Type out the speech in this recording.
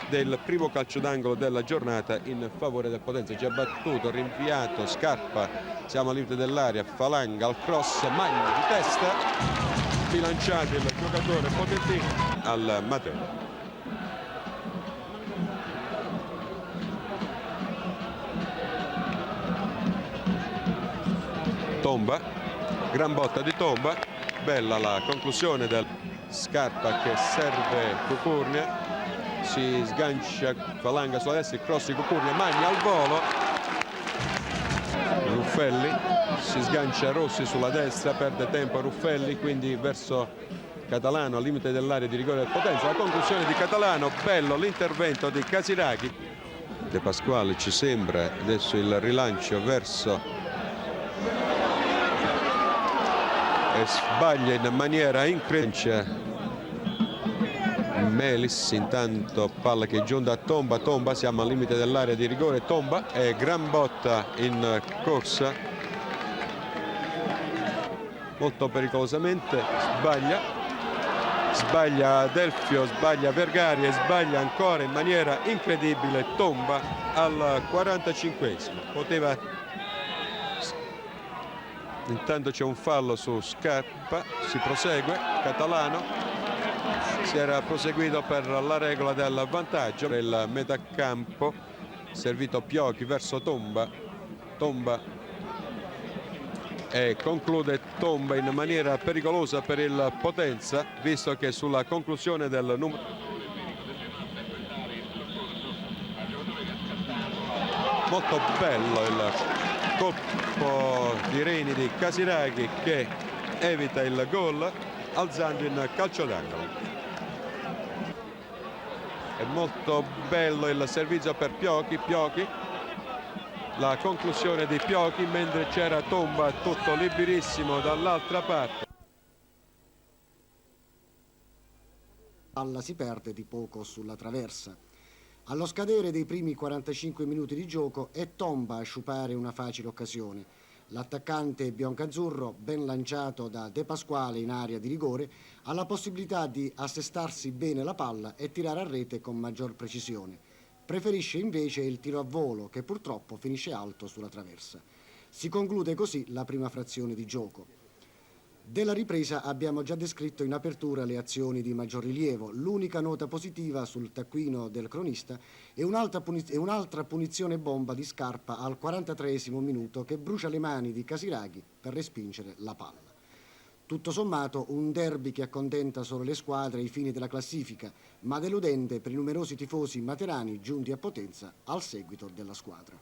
del primo calcio d'angolo della giornata in favore del Potenza. Già battuto, rinviato, Scarpa, siamo al limite dell'area, Falanga al cross, Magni di testa, bilanciato il giocatore Potentino al Matteo. Tomba, gran botta di Tomba, bella la conclusione del Scarpa che serve Cucurnia, si sgancia Falanga sulla destra, il cross di Cucurnia, Magna al volo, Ruffelli, si sgancia Rossi sulla destra, perde tempo Ruffelli, quindi verso Catalano al limite dell'area di rigore del Potenza, la conclusione di Catalano, bello l'intervento di Casiraghi. De Pasquale ci sembra, adesso il rilancio verso e sbaglia in maniera incredibile Melis, intanto palla che giunta a Tomba, Tomba, siamo al limite dell'area di rigore, Tomba e gran botta in corsa, molto pericolosamente, sbaglia Delfio, sbaglia Vergari e sbaglia ancora in maniera incredibile Tomba al 45esimo, poteva. Intanto c'è un fallo su Scarpa, si prosegue, Catalano si era proseguito per la regola del vantaggio, il metacampo servito Piochi verso Tomba, Tomba e conclude Tomba in maniera pericolosa per il Potenza, visto che sulla conclusione del numero molto bello il colpo di reni di Casiraghi che evita il gol alzando in calcio d'angolo. È molto bello il servizio per Piochi, la conclusione di Piochi mentre c'era Tomba tutto liberissimo dall'altra parte. La palla si perde di poco sulla traversa. Allo scadere dei primi 45 minuti di gioco è Tomba a sciupare una facile occasione. L'attaccante biancazzurro, ben lanciato da De Pasquale in area di rigore, ha la possibilità di assestarsi bene la palla e tirare a rete con maggior precisione. Preferisce invece il tiro a volo, che purtroppo finisce alto sulla traversa. Si conclude così la prima frazione di gioco. Della ripresa abbiamo già descritto in apertura le azioni di maggior rilievo. L'unica nota positiva sul taccuino del cronista è un'altra punizione bomba di Scarpa al 43esimo minuto che brucia le mani di Casiraghi per respingere la palla. Tutto sommato un derby che accontenta solo le squadre ai fini della classifica, ma deludente per i numerosi tifosi materani giunti a Potenza al seguito della squadra.